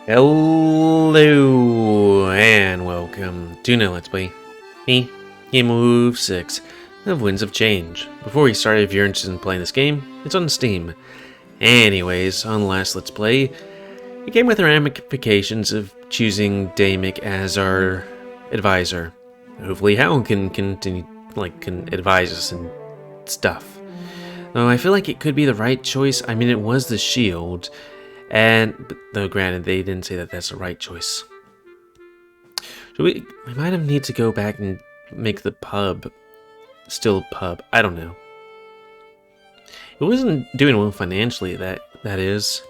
Hello and welcome to No Let's Play. Me, GamerWolfSix of Winds of Change. Before we start, if you're interested in playing this game, it's on Steam. Anyways, on the last Let's Play, it came with the ramifications of choosing Damic as our advisor. Hopefully Hal can continue, can advise us and stuff. Though I feel like it could be the right choice. I mean, it was the shield. Though granted, they didn't say that that's the right choice. So we might have need to go back and make the pub still a pub. I don't know. It wasn't doing well financially, that is.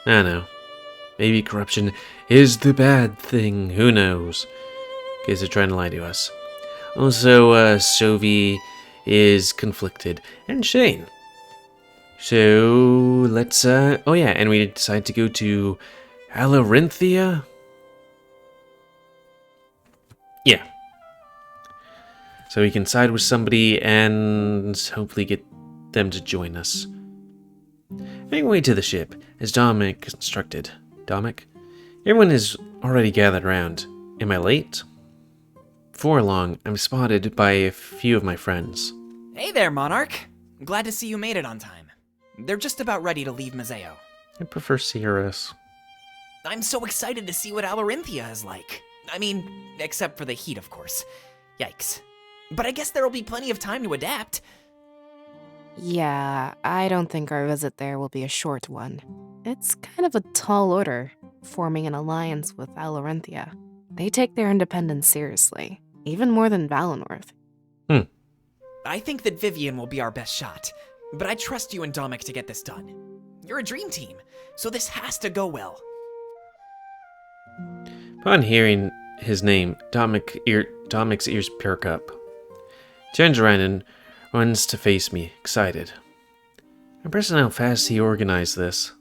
I don't know. Maybe corruption is the bad thing. Who knows? Because they're trying to lie to us. Also, Sovi is conflicted. And Shane. So, let's, oh yeah, and we decided to go to Alarinthia? Yeah. So we can side with somebody and hopefully get them to join us. Making way to the ship, as Damic instructed. Damic? Everyone is already gathered around. Am I late? Before long, I'm spotted by a few of my friends. Hey there, Monarch. I'm glad to see you made it on time. They're just about ready to leave Mazeo. I prefer Cirrus. I'm so excited to see what Alarinthia is like. I mean, except for the heat, of course. Yikes. But I guess there'll be plenty of time to adapt. Yeah, I don't think our visit there will be a short one. It's kind of a tall order, forming an alliance with Alarinthia. They take their independence seriously, even more than Valinor. I think that Vivian will be our best shot, but I trust you and Damic to get this done. You're a dream team, so this has to go well. Upon hearing his name, Damic's ears perk up. Turns around and runs to face me, excited. I'm impressed how fast he organized this.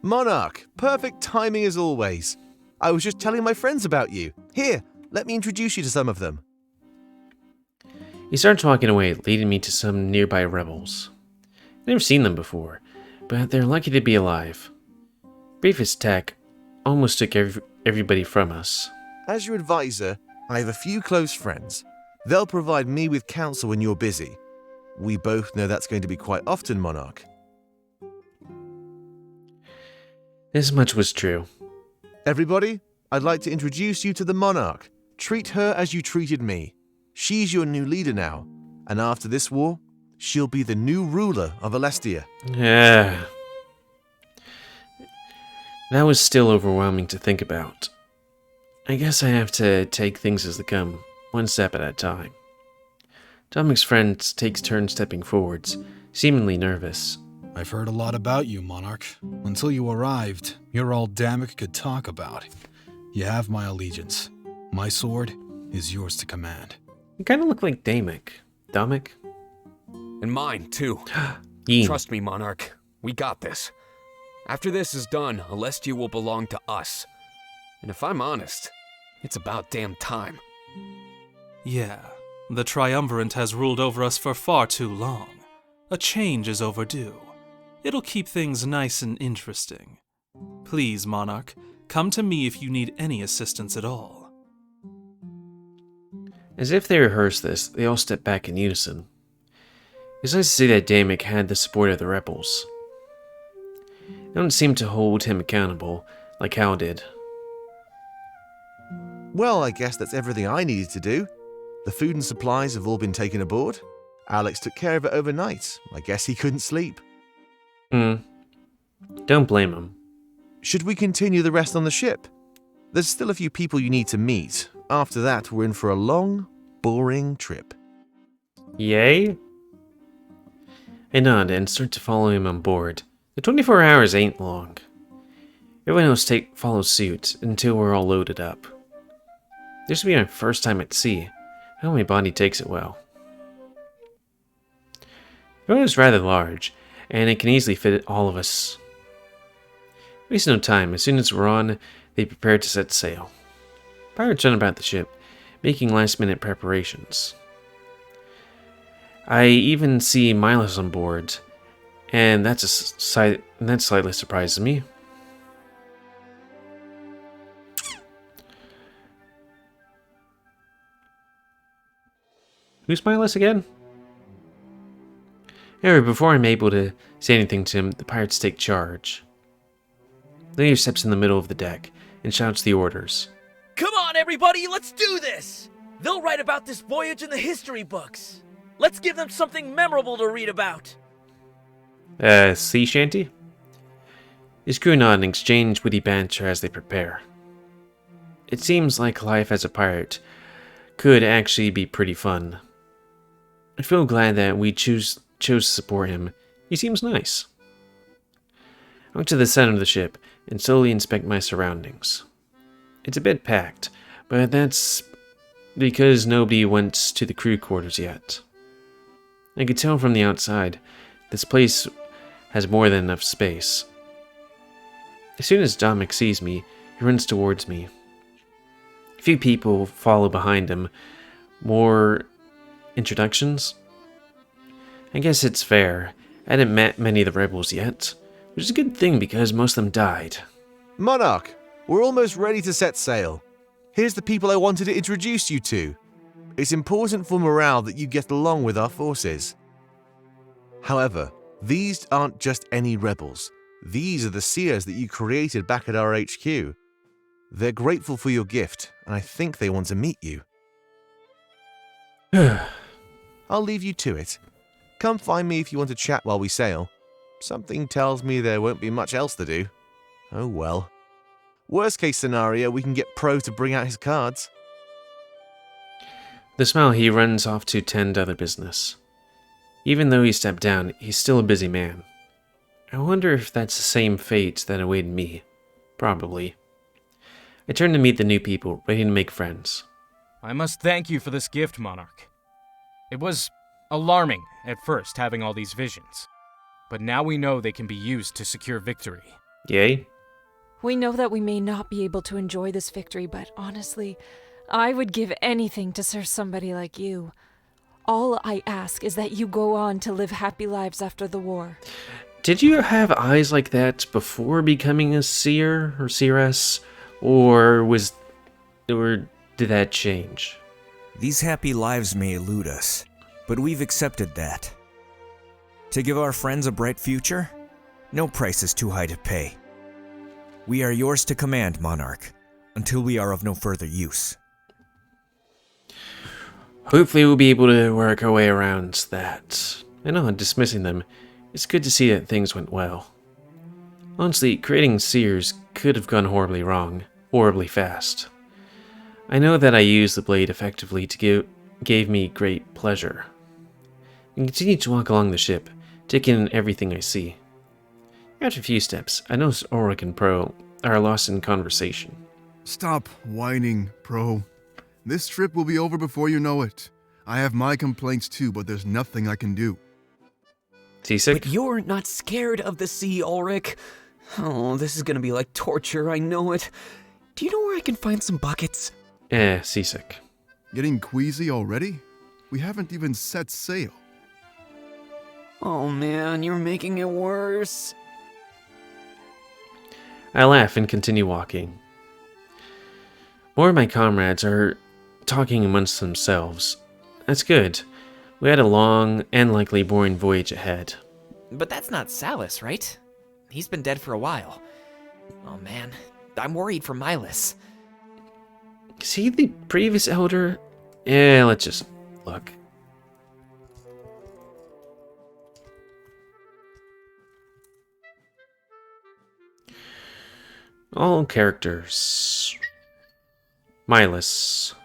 Monarch, perfect timing as always. I was just telling my friends about you. Here, let me introduce you to some of them. He starts walking away, leading me to some nearby rebels. I've never seen them before, but they're lucky to be alive. Briefest attack almost took everybody from us. As your advisor, I have a few close friends. They'll provide me with counsel when you're busy. We both know that's going to be quite often, Monarch. This much was true. Everybody, I'd like to introduce you to the Monarch. Treat her as you treated me. She's your new leader now, and after this war, she'll be the new ruler of Alestia. Yeah. That was still overwhelming to think about. I guess I have to take things as they come, one step at a time. Damic's friend takes turns stepping forwards, seemingly nervous. I've heard a lot about you, Monarch. Until you arrived, you're all Damic could talk about. You have my allegiance. My sword is yours to command. You kind of look like Damic. Damic? And mine, too. Yin. Trust me, Monarch. We got this. After this is done, Alestia will belong to us. And if I'm honest, it's about damn time. Yeah, the Triumvirate has ruled over us for far too long. A change is overdue. It'll keep things nice and interesting. Please, Monarch, come to me if you need any assistance at all. As if they rehearsed this, they all stepped back in unison. It's nice to see that Damic had the support of the rebels. They don't seem to hold him accountable, like Hal did. Well, I guess that's everything I needed to do. The food and supplies have all been taken aboard. Alex took care of it overnight. I guess he couldn't sleep. Don't blame him. Should we continue the rest on the ship? There's still a few people you need to meet. After that, we're in for a long, boring trip. Yay? I nod and start to follow him on board. The 24 hours ain't long. Everyone else follows suit until we're all loaded up. This will be my first time at sea. I hope my body takes it well. The boat is rather large, and it can easily fit all of us. Waste no time. As soon as we're on, they prepare to set sail. Pirates run about the ship, making last-minute preparations. I even see Milos on board, and that slightly surprises me. Who's Miles again? Anyway, before I'm able to say anything to him, the pirates take charge. The leader steps in the middle of the deck and shouts the orders. Come on, everybody, let's do this! They'll write about this voyage in the history books. Let's give them something memorable to read about. Sea shanty? His crew nod and exchange witty banter as they prepare. It seems like life as a pirate could actually be pretty fun. I feel glad that we chose to support him. He seems nice. I went to the center of the ship and slowly inspect my surroundings. It's a bit packed, but that's because nobody went to the crew quarters yet. I could tell from the outside, this place has more than enough space. As soon as Dominic sees me, he runs towards me. A few people follow behind him. More introductions? I guess it's fair. I hadn't met many of the rebels yet, which is a good thing because most of them died. Monarch, we're almost ready to set sail. Here's the people I wanted to introduce you to. It's important for morale that you get along with our forces. However, these aren't just any rebels. These are the seers that you created back at our HQ. They're grateful for your gift, and I think they want to meet you. I'll leave you to it. Come find me if you want to chat while we sail. Something tells me there won't be much else to do. Oh well. Worst case scenario, we can get Pro to bring out his cards. With a smile, he runs off to tend to other business. Even though he stepped down, he's still a busy man. I wonder if that's the same fate that awaited me. Probably. I turn to meet the new people, ready to make friends. I must thank you for this gift, Monarch. It was alarming at first having all these visions, but now we know they can be used to secure victory. Yay? We know that we may not be able to enjoy this victory, but honestly, I would give anything to serve somebody like you. All I ask is that you go on to live happy lives after the war. Did you have eyes like that before becoming a seer or seeress, or did that change? These happy lives may elude us, but we've accepted that. To give our friends a bright future, no price is too high to pay. We are yours to command, Monarch, until we are of no further use. Hopefully we'll be able to work our way around that. I know I'm dismissing them. It's good to see that things went well. Honestly, creating seers could have gone horribly wrong, horribly fast. I know that I used the blade effectively to gave me great pleasure. I continue to walk along the ship, taking in everything I see. After a few steps, I notice Ulric and Pro are lost in conversation. Stop whining, Pro. This trip will be over before you know it. I have my complaints too, but there's nothing I can do. Seasick? But you're not scared of the sea, Ulric. Oh, this is gonna be like torture, I know it. Do you know where I can find some buckets? Seasick. Getting queasy already? We haven't even set sail. Oh man, you're making it worse. I laugh and continue walking. More of my comrades are talking amongst themselves. That's good. We had a long and likely boring voyage ahead. But that's not Salus, right? He's been dead for a while. Oh man, I'm worried for Miles. Is he the previous elder? Yeah, let's just look. All characters. Miles.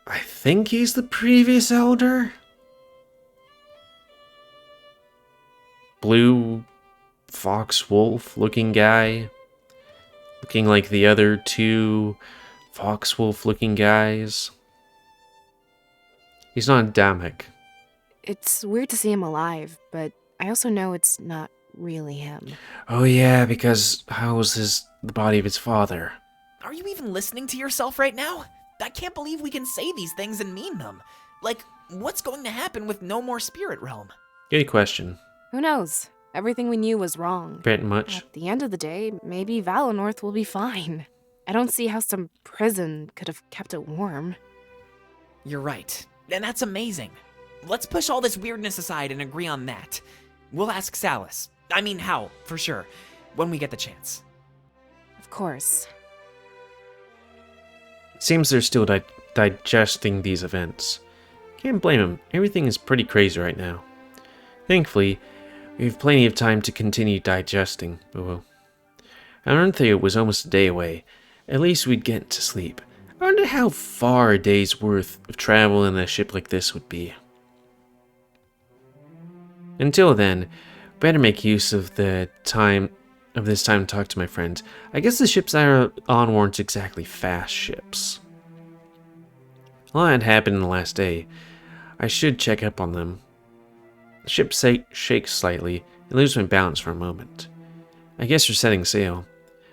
I think he's the previous elder? Blue fox wolf looking guy. Looking like the other two fox wolf looking guys. He's not Damek. It's weird to see him alive, but I also know it's not really him. Oh yeah, because how was the body of his father? Are you even listening to yourself right now? I can't believe we can say these things and mean them. Like, what's going to happen with no more Spirit Realm? Good question. Who knows? Everything we knew was wrong. Pretty much. At the end of the day, maybe Valonorth will be fine. I don't see how some prison could have kept it warm. You're right. And that's amazing. Let's push all this weirdness aside and agree on that. We'll ask Salus. I mean, Hal, for sure. When we get the chance. Of course. It seems they're still digesting these events. Can't blame them. Everything is pretty crazy right now. Thankfully, we have plenty of time to continue digesting. Oh well. Aranthea was almost a day away. At least we'd get to sleep. I wonder how far a day's worth of travel in a ship like this would be. Until then, better make use of this time to talk to my friends. I guess the ships I are on weren't exactly fast ships. A lot had happened in the last day. I should check up on them. The ship shakes slightly and loses my balance for a moment. I guess we're setting sail.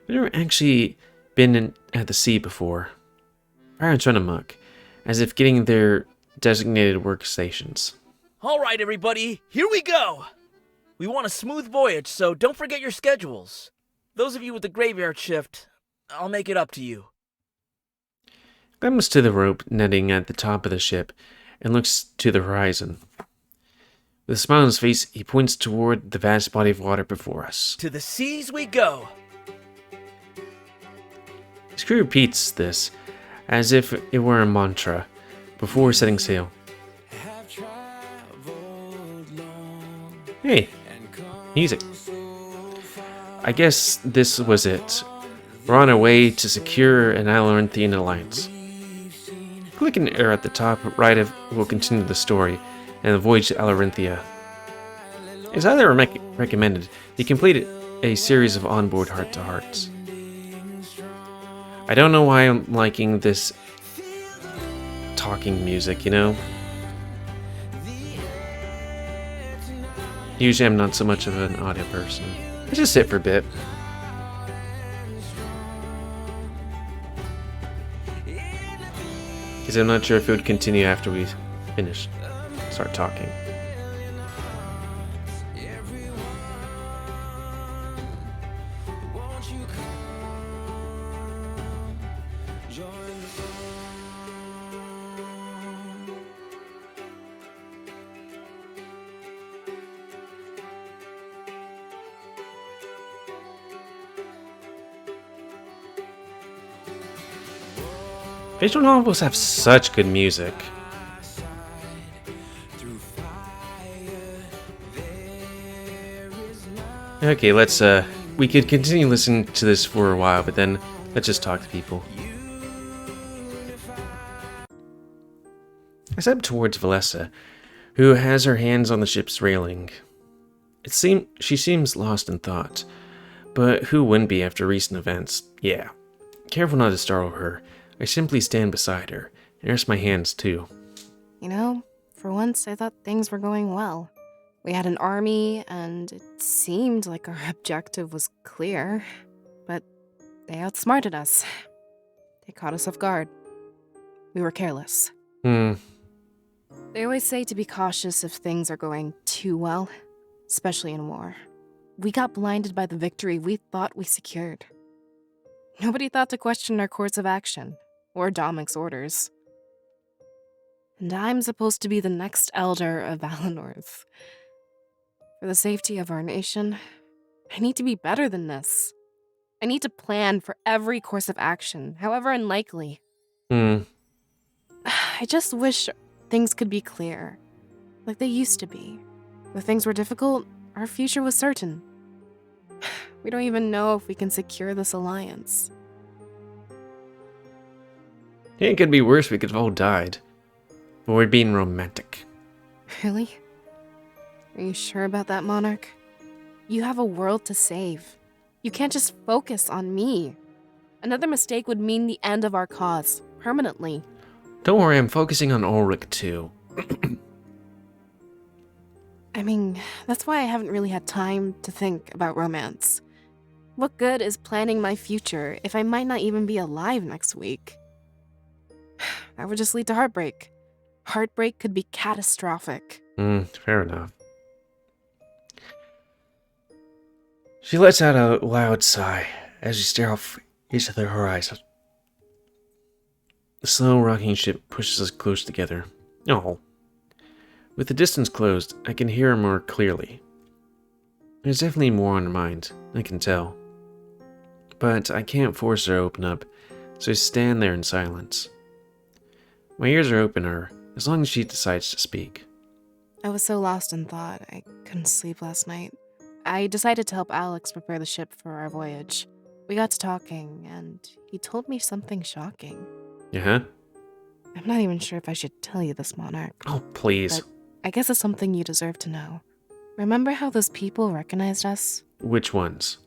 I've never actually been at the sea before. Pirates run amok, as if getting their designated workstations. All right, everybody, here we go! We want a smooth voyage, so don't forget your schedules. Those of you with the graveyard shift, I'll make it up to you. Comes to the rope netting at the top of the ship and looks to the horizon. With a smile on his face, he points toward the vast body of water before us. To the seas we go! His crew repeats this, as if it were a mantra, before setting sail. Hey, music. I guess this was it. We're on our way to secure an Aloranthian alliance. Click an arrow at the top right will continue the story and the voyage to Alarinthia. As highly recommended, they completed a series of onboard heart-to-hearts. I don't know why I'm liking this talking music, you know? Usually I'm not so much of an audio person. Let's just sit for a bit. Because I'm not sure if it would continue after we start talking. Visual novels have such good music. Okay, we could continue listening to this for a while, but then let's just talk to people. I step towards Valessa, who has her hands on the ship's railing. She seems lost in thought, but who wouldn't be after recent events? Yeah. Careful not to startle her. I simply stand beside her, and rest my hands too. You know, for once I thought things were going well. We had an army, and it seemed like our objective was clear. But they outsmarted us. They caught us off guard. We were careless. They always say to be cautious if things are going too well, especially in war. We got blinded by the victory we thought we secured. Nobody thought to question our course of action, or Domic's orders. And I'm supposed to be the next elder of Valenorth. For the safety of our nation, I need to be better than this. I need to plan for every course of action, however unlikely. I just wish things could be clear, like they used to be. If things were difficult, our future was certain. We don't even know if we can secure this alliance. It could be worse, we could have all died. But we're being romantic. Really? Are you sure about that, Monarch? You have a world to save. You can't just focus on me. Another mistake would mean the end of our cause, permanently. Don't worry, I'm focusing on Ulric too. I mean, that's why I haven't really had time to think about romance. What good is planning my future if I might not even be alive next week? That would just lead to heartbreak. Heartbreak could be catastrophic. Fair enough. She lets out a loud sigh as we stare off into the horizon. The slow rocking ship pushes us close together. Oh. With the distance closed, I can hear her more clearly. There's definitely more on her mind, I can tell. But I can't force her to open up, so I stand there in silence. My ears are open to her, as long as she decides to speak. I was so lost in thought, I couldn't sleep last night. I decided to help Alex prepare the ship for our voyage. We got to talking, and he told me something shocking. Yeah? I'm not even sure if I should tell you this, Monarch. Oh, please. But I guess it's something you deserve to know. Remember how those people recognized us? Which ones?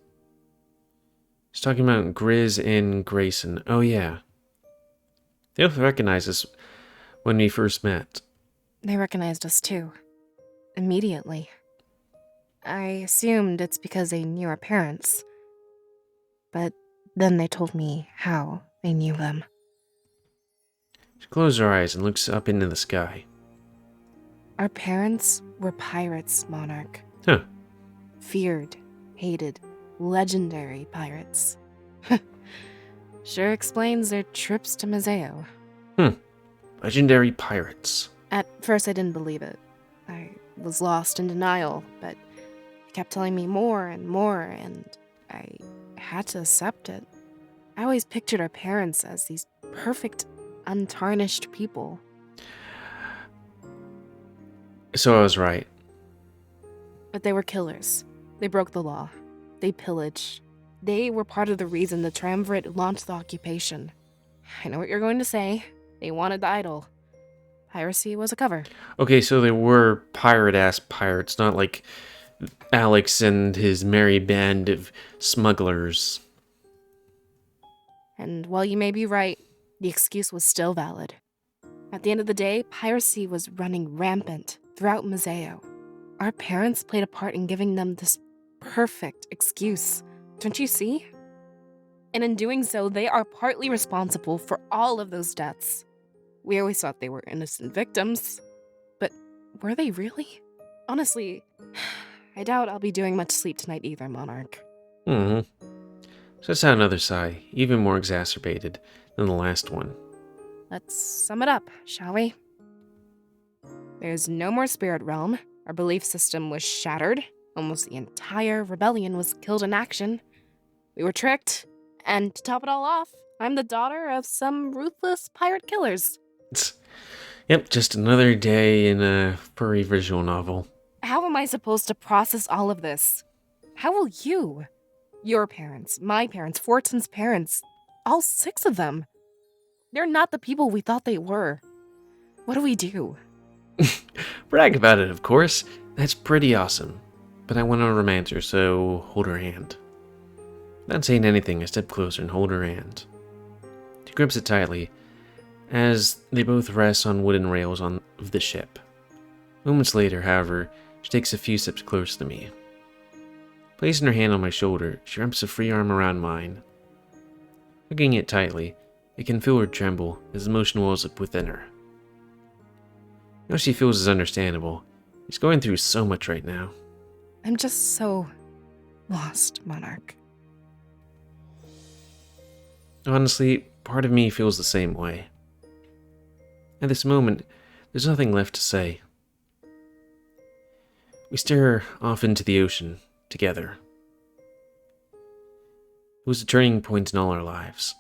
She's talking about Grizz and Grayson. Oh, yeah. They both recognized us when we first met. They recognized us too. Immediately. I assumed it's because they knew our parents. But then they told me how they knew them. She closes her eyes and looks up into the sky. Our parents were pirates, Monarch. Huh. Feared, hated, legendary pirates. Sure explains their trips to Mazeo. Legendary pirates. At first I didn't believe it. I was lost in denial, but he kept telling me more and more, and I had to accept it. I always pictured our parents as these perfect, untarnished people. So I was right. But they were killers. They broke the law. They pillaged. They were part of the reason the Triumvirate launched the occupation. I know what you're going to say. They wanted the idol. Piracy was a cover. Okay, so they were pirate-ass pirates, not like Alex and his merry band of smugglers. And while you may be right, the excuse was still valid. At the end of the day, piracy was running rampant throughout Mazeo. Our parents played a part in giving them this perfect excuse. Don't you see? And in doing so, they are partly responsible for all of those deaths. We always thought they were innocent victims. But were they really? Honestly, I doubt I'll be doing much sleep tonight either, Monarch. So that's another sigh, even more exacerbated than the last one. Let's sum it up, shall we? There's no more spirit realm. Our belief system was shattered. Almost the entire rebellion was killed in action. We were tricked. And to top it all off, I'm the daughter of some ruthless pirate killers. Yep, just another day in a furry visual novel. How am I supposed to process all of this? How will you? Your parents, my parents, Fortune's parents, all 6 of them. They're not the people we thought they were. What do we do? Brag about it, of course. That's pretty awesome. But I want to romance her, so hold her hand. Without saying anything, I step closer and hold her hand. She grips it tightly, as they both rest on wooden rails of the ship. Moments later, however, she takes a few steps closer to me. Placing her hand on my shoulder, she wraps a free arm around mine. Hugging it tightly, I can feel her tremble as emotion wells up within her. How she feels is understandable. She's going through so much right now. I'm just so lost, Monarch. Honestly, part of me feels the same way. At this moment, there's nothing left to say. We stare off into the ocean, together. It was a turning point in all our lives.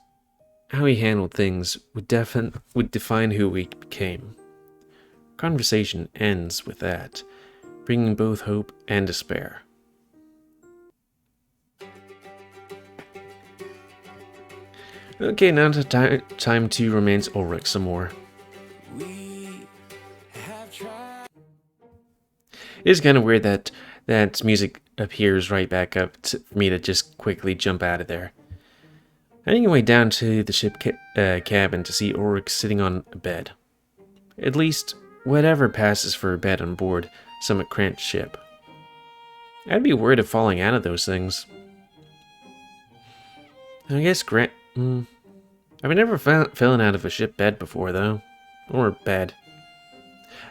How we handled things would define who we became. Conversation ends with that, bringing both hope and despair. Okay, now time to romance Ulric some more. It is kind of weird that music appears right back up for me to just quickly jump out of there. Heading away down to the ship cabin to see Ulric sitting on a bed. At least, whatever passes for a bed on board some cramped ship. I'd be worried of falling out of those things. I guess I've never fallen out of a ship bed before, though. Or bed.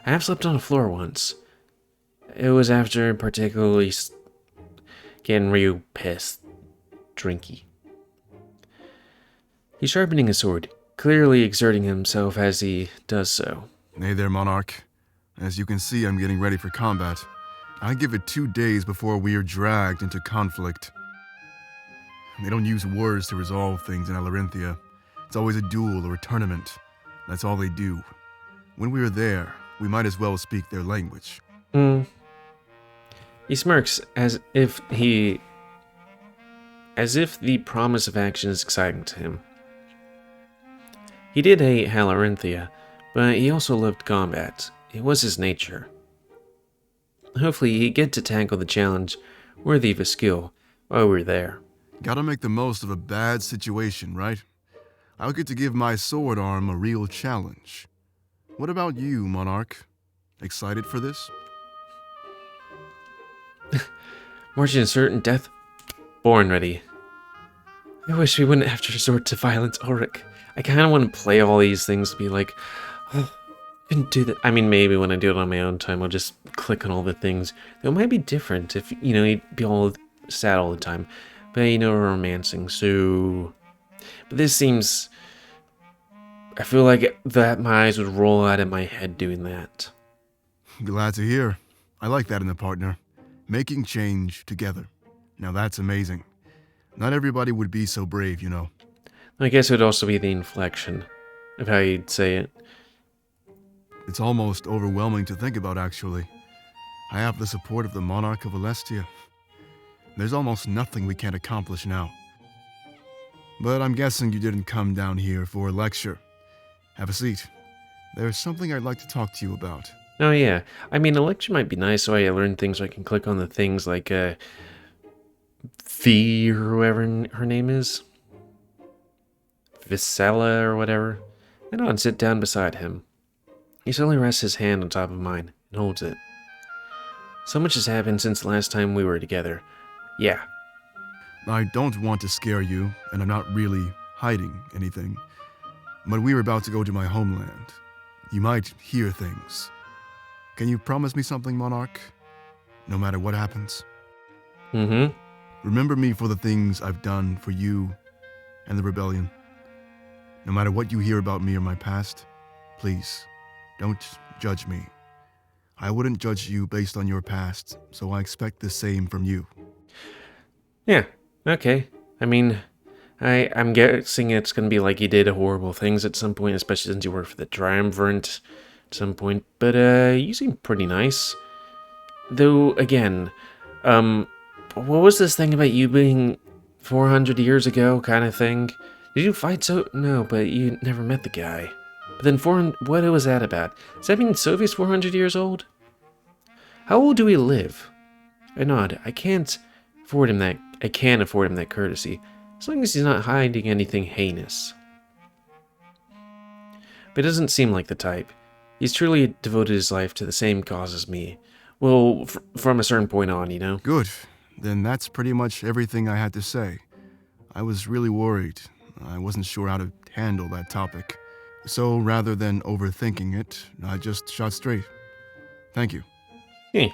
I have slept on a floor once. It was after particularly getting real pissed. Drinky. He's sharpening his sword. clearly exerting himself as he does so. Hey there, Monarch. As you can see, I'm getting ready for combat. I give it 2 days before we are dragged into conflict. They don't use words to resolve things in Alarinthia. It's always a duel or a tournament. That's all they do. When we are there, we might as well speak their language. He smirks as if the promise of action is exciting to him. He did hate Halarinthia, but he also loved combat. It was his nature. Hopefully he'd get to tackle the challenge worthy of his skill while we're there. Gotta make the most of a bad situation, right? I'll get to give my sword arm a real challenge. What about you, Monarch? Excited for this? Marching to certain death? Born ready. I wish we wouldn't have to resort to violence, Ulric. I kind of want to play all these things to be like, oh, I couldn't do that. I mean, maybe when I do it on my own time, I'll just click on all the things. It might be different if, you'd be all sad all the time. But, romancing, so... But this seems... I feel like that my eyes would roll out of my head doing that. Glad to hear. I like that in a partner. Making change together. Now that's amazing. Not everybody would be so brave, I guess it would also be the inflection of how you'd say it. It's almost overwhelming to think about, actually. I have the support of the Monarch of Valestia. There's almost nothing we can't accomplish now. But I'm guessing you didn't come down here for a lecture. Have a seat. There's something I'd like to talk to you about. Oh yeah, I mean, a lecture might be nice so I learn things so I can click on the things like, V or whoever her name is. Visela or whatever. I know, and sit down beside him. He suddenly rests his hand on top of mine and holds it. So much has happened since the last time we were together. Yeah. I don't want to scare you, and I'm not really hiding anything. But we're about to go to my homeland. You might hear things. Can you promise me something, Monarch? No matter what happens? Remember me for the things I've done for you and the rebellion. No matter what you hear about me or my past, please, don't judge me. I wouldn't judge you based on your past, so I expect the same from you. Yeah, okay. I mean, I'm guessing it's going to be like you did horrible things at some point, especially since you worked for the Triumvirate at some point. But you seem pretty nice. Though, again, what was this thing about you being 400 years ago kind of thing? Did you fight so? No, but you never met the guy. But then 400, what was that about? Does that mean Sophie's 400 years old? How old do we live? I nod. I can't afford him that courtesy, as long as he's not hiding anything heinous. But it doesn't seem like the type. He's truly devoted his life to the same cause as me. Well, from a certain point on, Good. Then that's pretty much everything I had to say. I was really worried. I wasn't sure how to handle that topic. So rather than overthinking it, I just shot straight. Thank you. Hey,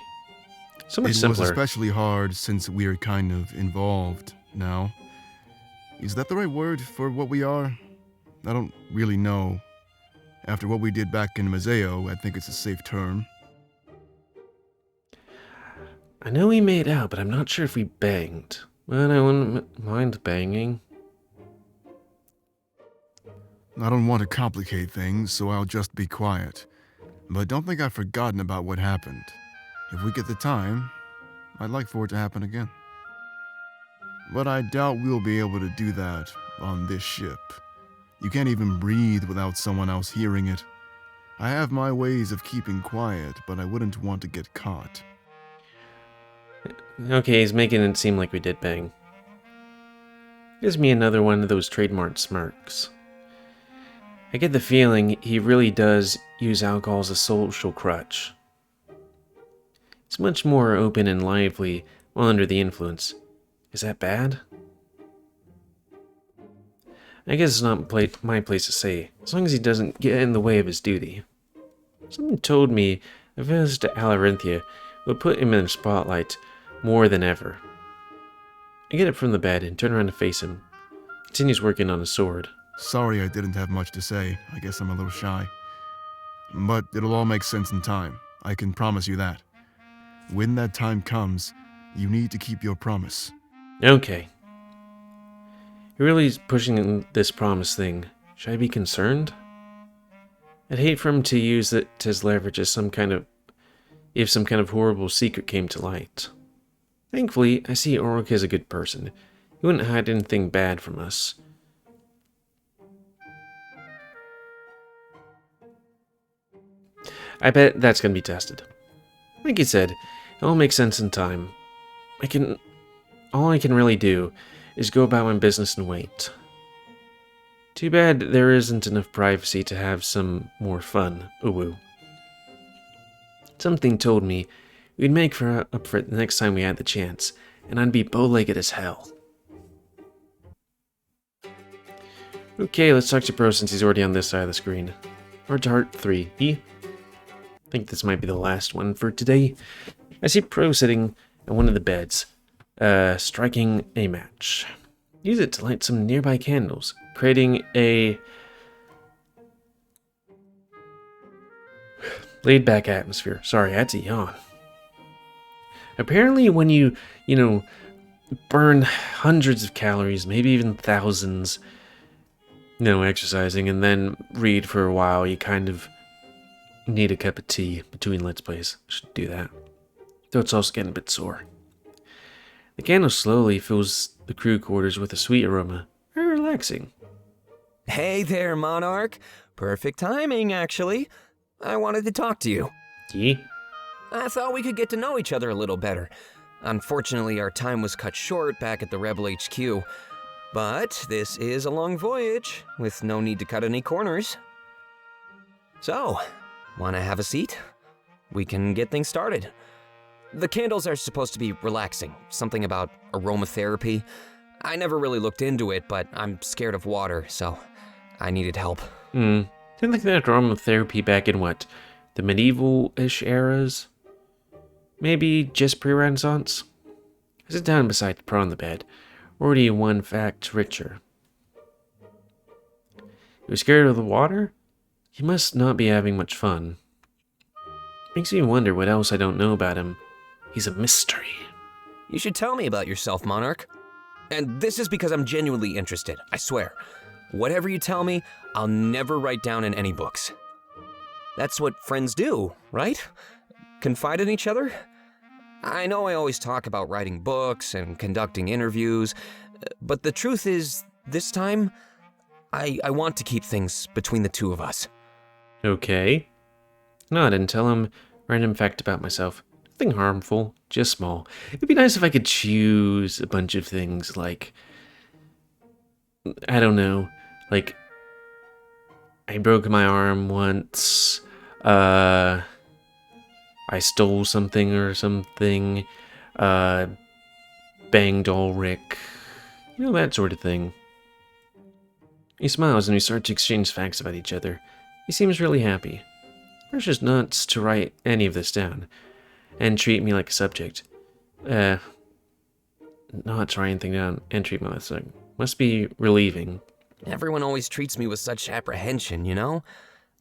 so much simpler. It was especially hard since we're kind of involved now. Is that the right word for what we are? I don't really know. After what we did back in Mazeo, I think it's a safe term. I know we made out, but I'm not sure if we banged. But I wouldn't mind banging. I don't want to complicate things, so I'll just be quiet. But don't think I've forgotten about what happened. If we get the time, I'd like for it to happen again. But I doubt we'll be able to do that on this ship. You can't even breathe without someone else hearing it. I have my ways of keeping quiet, but I wouldn't want to get caught. Okay, he's making it seem like we did bang. Gives me another one of those trademark smirks. I get the feeling he really does use alcohol as a social crutch. It's much more open and lively while under the influence. Is that bad? I guess it's not my place to say, as long as he doesn't get in the way of his duty. Something told me a visit to Alarinthia would put him in the spotlight more than ever. I get up from the bed and turn around to face him. He continues working on his sword. Sorry I didn't have much to say. I guess I'm a little shy. But it'll all make sense in time. I can promise you that. When that time comes, you need to keep your promise. Okay. You're really pushing this promise thing. Should I be concerned? I'd hate for him to use it as leverage as some kind of horrible secret came to light. Thankfully, I see Ulric as a good person. He wouldn't hide anything bad from us. I bet that's going to be tested. Like you said, it all makes sense in time. All I can really do is go about my business and wait. Too bad there isn't enough privacy to have some more fun. Ooh. Something told me we'd make up for it the next time we had the chance, and I'd be bow-legged as hell. Okay, let's talk to Pro since he's already on this side of the screen. Heart to Heart 3. I think this might be the last one for today. I see Pro sitting at one of the beds, striking a match. Use it to light some nearby candles, creating a laid-back atmosphere. Sorry, I had to yawn. Apparently when you burn hundreds of calories, maybe even thousands, exercising, and then read for a while, you kind of need a cup of tea between Let's Plays. Should do that. Though it's also getting a bit sore. The candle slowly fills the crew quarters with a sweet aroma. Very relaxing. Hey there, Monarch. Perfect timing, actually. I wanted to talk to you. I thought we could get to know each other a little better. Unfortunately, our time was cut short back at the Rebel HQ. But this is a long voyage, with no need to cut any corners. So, wanna have a seat? We can get things started. The candles are supposed to be relaxing, something about aromatherapy. I never really looked into it, but I'm scared of water, so I needed help. Didn't think that aromatherapy back in what? The medieval-ish eras? Maybe just pre-Renaissance? I sit down beside the Pro on the bed, already one fact richer. You're scared of the water? He must not be having much fun. Makes me wonder what else I don't know about him. He's a mystery. You should tell me about yourself, Monarch. And this is because I'm genuinely interested, I swear. Whatever you tell me, I'll never write down in any books. That's what friends do, right? Confide in each other? I know I always talk about writing books and conducting interviews, but the truth is, this time, I want to keep things between the two of us. Okay. No, I didn't tell him random fact about myself. Nothing harmful, just small. It'd be nice if I could choose a bunch of things like, I don't know, like, I broke my arm once, I stole something or something, banged Ulric, that sort of thing. He smiles and we start to exchange facts about each other. He seems really happy. Pressure's nuts to write any of this down and treat me like a subject. Not to write anything down and treat me like a subject. Must be relieving. Everyone always treats me with such apprehension, you know?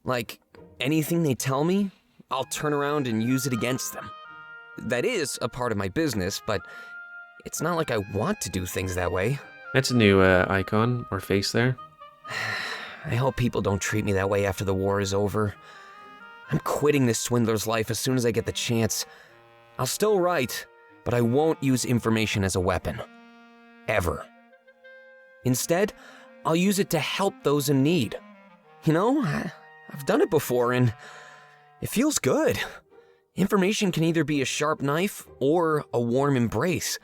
Like, anything they tell me, I'll turn around and use it against them. That is a part of my business, but it's not like I want to do things that way. That's a new icon or face there. I hope people don't treat me that way after the war is over. I'm quitting this swindler's life as soon as I get the chance. I'll still write, but I won't use information as a weapon. Ever. Instead, I'll use it to help those in need. You know, I've done it before and it feels good. Information can either be a sharp knife or a warm embrace.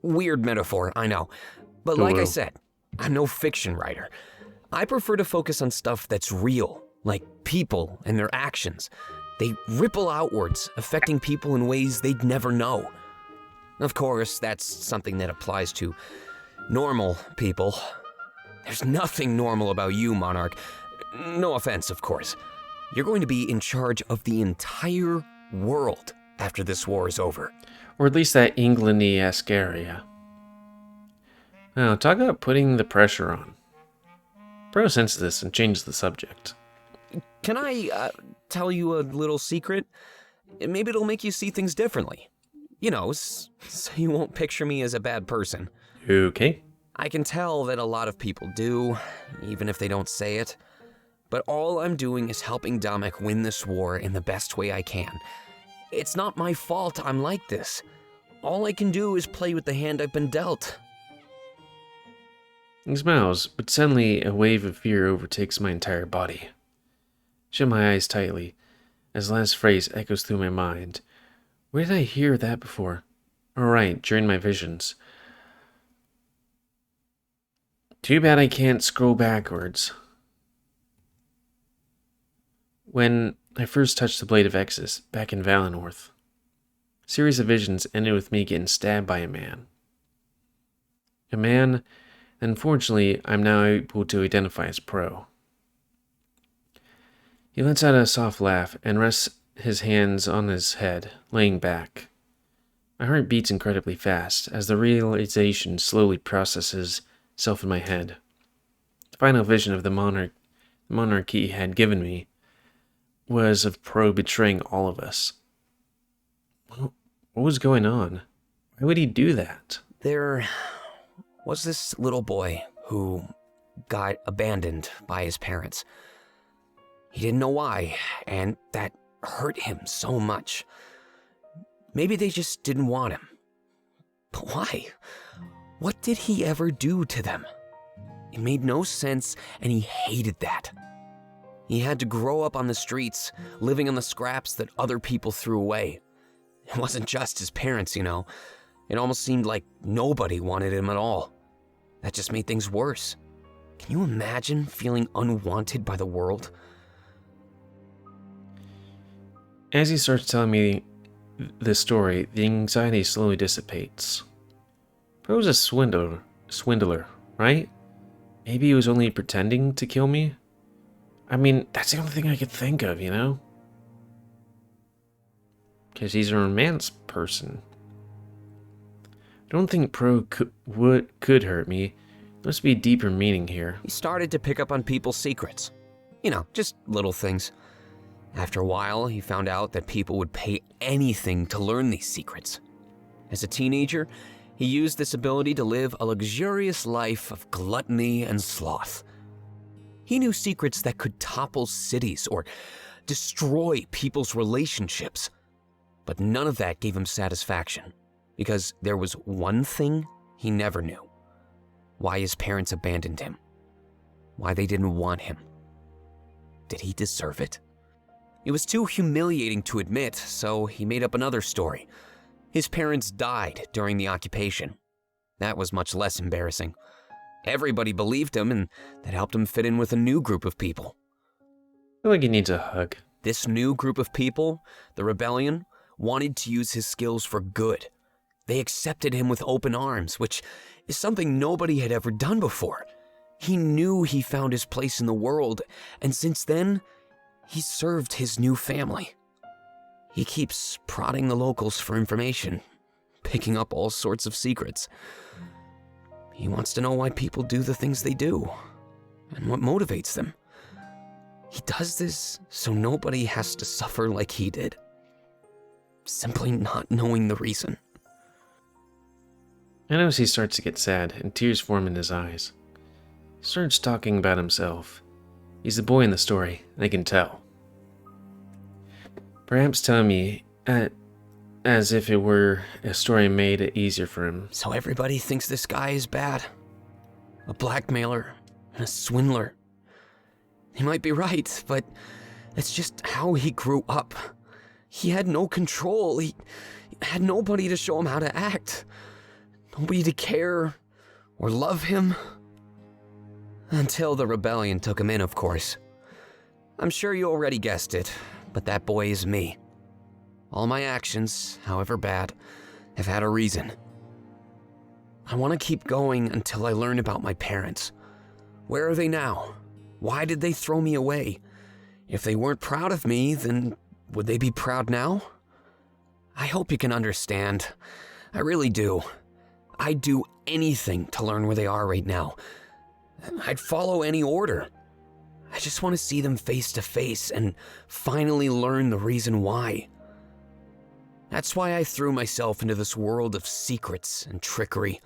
Weird metaphor, I know. But like I said, I'm no fiction writer. I prefer to focus on stuff that's real, like people and their actions. They ripple outwards, affecting people in ways they'd never know. Of course, that's something that applies to normal people. There's nothing normal about you, Monarch. No offense, of course. You're going to be in charge of the entire world after this war is over. Or at least that England-esque area. Now, talk about putting the pressure on. Bro senses this and changes the subject. Can I tell you a little secret? Maybe it'll make you see things differently. You know, so you won't picture me as a bad person. Okay. I can tell that a lot of people do, even if they don't say it. But all I'm doing is helping Damek win this war in the best way I can. It's not my fault I'm like this. All I can do is play with the hand I've been dealt. He smiles, but suddenly a wave of fear overtakes my entire body. Shut my eyes tightly, as the last phrase echoes through my mind. Where did I hear that before? Alright, during my visions. Too bad I can't scroll backwards. When I first touched the Blade of Exodus, back in Valinor, a series of visions ended with me getting stabbed by a man. A man that unfortunately I'm now able to identify as Pro. He lets out a soft laugh and rests his hands on his head, laying back. My heart beats incredibly fast as the realization slowly processes itself in my head. The final vision of the monarchy had given me was of Pro betraying all of us. What was going on? Why would he do that? There was this little boy who got abandoned by his parents. He didn't know why, and that hurt him so much. Maybe they just didn't want him. But why? What did he ever do to them? It made no sense, and he hated that. He had to grow up on the streets, living on the scraps that other people threw away. It wasn't just his parents, you know. It almost seemed like nobody wanted him at all. That just made things worse. Can you imagine feeling unwanted by the world? As he starts telling me this story, the anxiety slowly dissipates. Pro's a swindler, right? Maybe he was only pretending to kill me? I mean, that's the only thing I could think of, you know? Because he's a romance person. I don't think Pro could hurt me. There must be a deeper meaning here. He started to pick up on people's secrets. You know, just little things. After a while, he found out that people would pay anything to learn these secrets. As a teenager, he used this ability to live a luxurious life of gluttony and sloth. He knew secrets that could topple cities or destroy people's relationships. But none of that gave him satisfaction, because there was one thing he never knew. Why his parents abandoned him. Why they didn't want him. Did he deserve it? It was too humiliating to admit, so he made up another story. His parents died during the occupation. That was much less embarrassing. Everybody believed him, and that helped him fit in with a new group of people. I feel like he needs a hug. This new group of people, the rebellion, wanted to use his skills for good. They accepted him with open arms, which is something nobody had ever done before. He knew he found his place in the world, and since then, he served his new family. He keeps prodding the locals for information, picking up all sorts of secrets. He wants to know why people do the things they do, and what motivates them. He does this so nobody has to suffer like he did. Simply not knowing the reason. I notice he starts to get sad, and tears form in his eyes. He starts talking about himself. He's the boy in the story, and I can tell. Perhaps telling me, as if it were a story made it easier for him. So everybody thinks this guy is bad. A blackmailer and a swindler. He might be right, but it's just how he grew up. He had no control. He had nobody to show him how to act. Nobody to care or love him. Until the rebellion took him in, of course. I'm sure you already guessed it, but that boy is me. All my actions, however bad, have had a reason. I want to keep going until I learn about my parents. Where are they now? Why did they throw me away? If they weren't proud of me, then would they be proud now? I hope you can understand. I really do. I'd do anything to learn where they are right now. I'd follow any order. I just want to see them face to face and finally learn the reason why. That's why I threw myself into this world of secrets and trickery.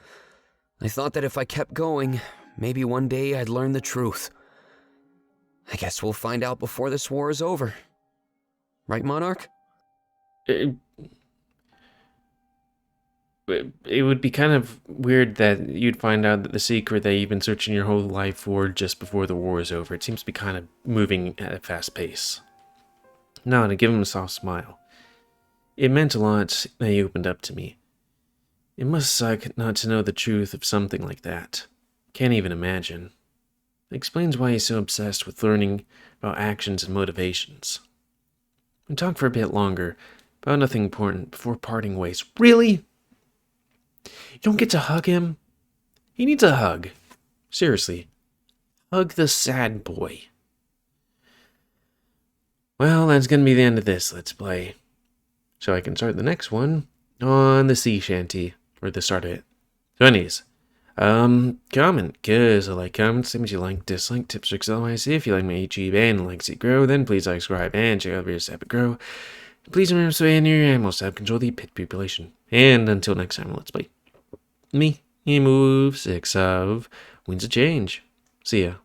I thought that if I kept going, maybe one day I'd learn the truth. I guess we'll find out before this war is over. Right, Monarch? It would be kind of weird that you'd find out that the secret that you've been searching your whole life for just before the war is over. It seems to be kind of moving at a fast pace. No, to give him a soft smile. It meant a lot that you opened up to me. It must suck not to know the truth of something like that. Can't even imagine. It explains why he's so obsessed with learning about actions and motivations. We talked for a bit longer about nothing important before parting ways. Really? You don't get to hug him? He needs a hug. Seriously. Hug the sad boy. Well, that's going to be the end of this Let's Play. So I can start the next one on the sea shanty, or the start of it. So anyways, comment, cause I like comments, things you like, dislike, tips, tricks, otherwise. If you like my YouTube and like to grow, then please like, subscribe, and check out videos to grow. Please remember to stay in your animals to help control the pit population. And until next time, Let's Play. Me, GamerWolfSix of Winds of Change. See ya.